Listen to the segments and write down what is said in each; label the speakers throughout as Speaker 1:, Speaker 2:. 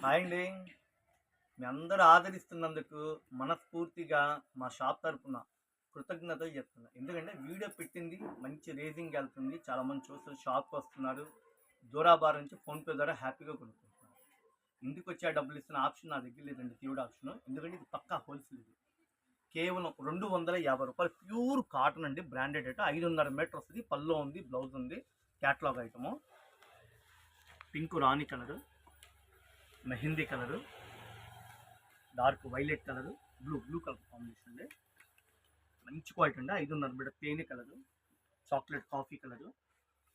Speaker 1: Hi అండి. మీ అందరూ ఆదరిస్తున్నందుకు మనస్ఫూర్తిగా మా షాప్ తరపున కృతజ్ఞతలు చెప్తున్నా. ఎందుకంటే వీడియో పెట్టింది మంచి రేటింగ్ వెళ్తుంది. చాలామంది చూస్తారు, షాప్కి వస్తున్నారు. దూరాభారం నుంచి ఫోన్‌పే ద్వారా హ్యాపీగా కొనుక్కుంటున్నారు. ఇంటికి వచ్చి ఆ డబ్బులు ఇస్తున్న ఆప్షన్ నా దగ్గర లేదండి, తీయడం ఆప్షన్. ఎందుకంటే ఇది పక్కా హోల్సేల్. ఇది కేవలం రూ. 250 ప్యూర్ కాటన్ అండి, బ్రాండెడ్ ఐటమ్. 5.5 మీటర్ వస్తుంది. పల్లో ఉంది, బ్లౌజ్ ఉంది. Catalogue item. పింక్ రాణి colour, mehndi colour, dark violet colour, blue colour combination అండి. మంచి క్వాలిటీ అండి. 5.5 మీటర్ తేనె కలరు, చాక్లెట్ కాఫీ కలరు.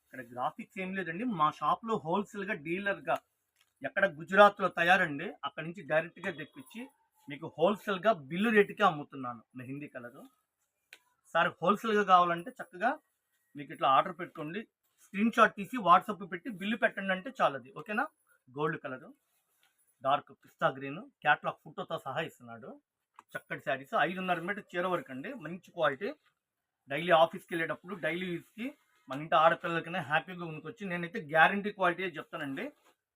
Speaker 1: ఇక్కడ గ్రాఫిక్స్ ఏం లేదండి. మా షాప్లో హోల్సేల్గా డీలర్గా ఎక్కడ గుజరాత్లో తయారండి, అక్కడ నుంచి డైరెక్ట్గా తెప్పించి మీకు హోల్సేల్గా బిల్లు రేటుకే అమ్ముతున్నాను. మెహందీ కలరు. సార్ హోల్సేల్గా కావాలంటే చక్కగా మీకు ఇట్లా ఆర్డర్ పెట్టుకోండి, స్క్రీన్ షాట్ తీసి వాట్సాప్ పెట్టి బిల్లు పెట్టండి అంటే చాలది. ఓకేనా. గోల్డ్ కలరు, డార్క్ పిస్తా గ్రీన్, క్యాట్లాగ్ ఫోటోతో సహా ఇస్తున్నాడు. చక్కటి శారీస్. 5.5 మీటర్ చీర వరకు అండి, మంచి క్వాలిటీ. డైలీ ఆఫీస్కి వెళ్ళేటప్పుడు డైలీ యూస్కి మన ఇంటి ఆడపిల్లలకైనా హ్యాపీగా కొనుక్కొచ్చి నేనైతే గ్యారంటీ క్వాలిటీ చెప్తానండి.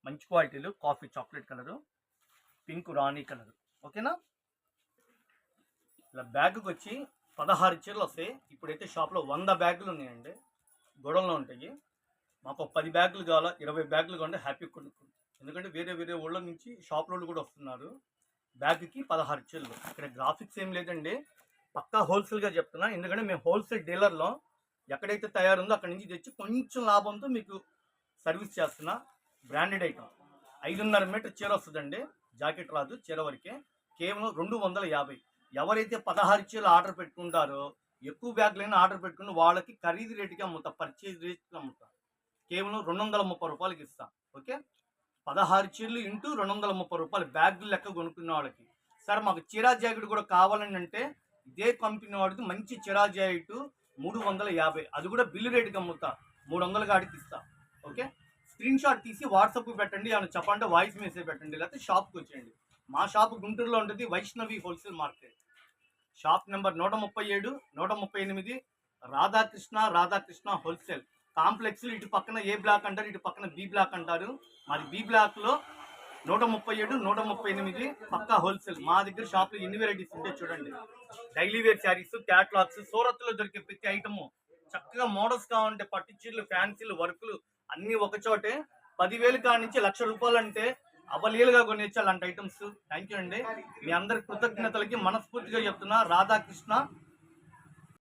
Speaker 1: మంచి క్వాలిటీలు. కాఫీ చాక్లెట్ కలరు, పింక్ రాణి కలరు. ఓకేనా. ఇలా బ్యాగ్కి వచ్చి 16 చీరలు వస్తాయి. ఇప్పుడైతే షాప్లో 100 బ్యాగులు ఉన్నాయండి, గొడవలో ఉంటాయి. మాకు 10 బ్యాగులు కావాలా, 20 బ్యాగులు కావాలంటే హ్యాపీ కొనుక్కోండి. ఎందుకంటే వేరే ఊళ్ళ నుంచి షాప్లో కూడా వస్తున్నారు. బ్యాగ్కి 16 చీరలు. ఇక్కడ గ్రాఫిక్స్ ఏం లేదండి, పక్కా హోల్సేల్గా చెప్తున్నా. ఎందుకంటే మేము హోల్సేల్ డీలర్లో ఎక్కడైతే తయారుందో అక్కడి నుంచి తెచ్చి కొంచెం లాభంతో మీకు సర్వీస్ చేస్తున్నా. Branded item. 5.5 మీటర్ చీర వస్తుందండి, జాకెట్ రాదు, చీర వరకే. కేవలం 250. ఎవరైతే 16 చీరలు ఆర్డర్ పెట్టుకుంటారో, ఎక్కువ బ్యాగ్లైనా ఆర్డర్ పెట్టుకుని వాళ్ళకి ఖరీదు రేటుకి అమ్ముతా, పర్చేజ్ రేటుకి అమ్ముతా. కేవలం 230 రూపాయలకి ఇస్తా. ఓకే. 16 చీరలు ఇంటూ 230 రూపాయలు బ్యాగులు లెక్క కొనుక్కున్న వాళ్ళకి. సార్ మాకు చీరా జాకెట్ కూడా కావాలని అంటే ఇదే కంపెనీ వాడికి మంచి చీరా జాకెట్ 350, అది కూడా బిల్లు రేటుకి అమ్ముతా. 300 కాడికి ఇస్తా. ఓకే. స్క్రీన్ షాట్ తీసి వాట్సాప్ పెట్టండి, ఏమైనా చెప్పండి, వాయిస్ మెసేజ్ పెట్టండి, లేకపోతే షాప్కి వచ్చేయండి. మా షాప్ గుంటూరులో ఉంటుంది, Vaishnavi wholesale market. Shop number 137, 138, Radhakrishna wholesale complex. ఇటు పక్కన ఏ బ్లాక్ అంటారు, ఇటు పక్కన బి బ్లాక్ అంటారు. మరి బి బ్లాక్ లో 137, 138 పక్కా హోల్సేల్. మా దగ్గర షాప్ లో ఎన్ని వెరైటీస్ ఉంటే చూడండి. Daily wear saris, catalogues, Surat లో దొరికే ప్రతి ఐటమ్. చక్కగా మోడల్స్ కావాలంటే పట్టు చీరలు, ఫ్యాన్సీలు, వర్కులు అన్ని ఒక చోటే. 10,000 కాడి నుంచి 1,00,000 రూపాయలు అంటే అవలీలుగా కొనేచ్చాలి అలాంటి ఐటమ్స్. థ్యాంక్ యూ అండి. మీ అందరి కృతజ్ఞతలకి మనస్ఫూర్తిగా చెప్తున్నా. రాధాకృష్ణ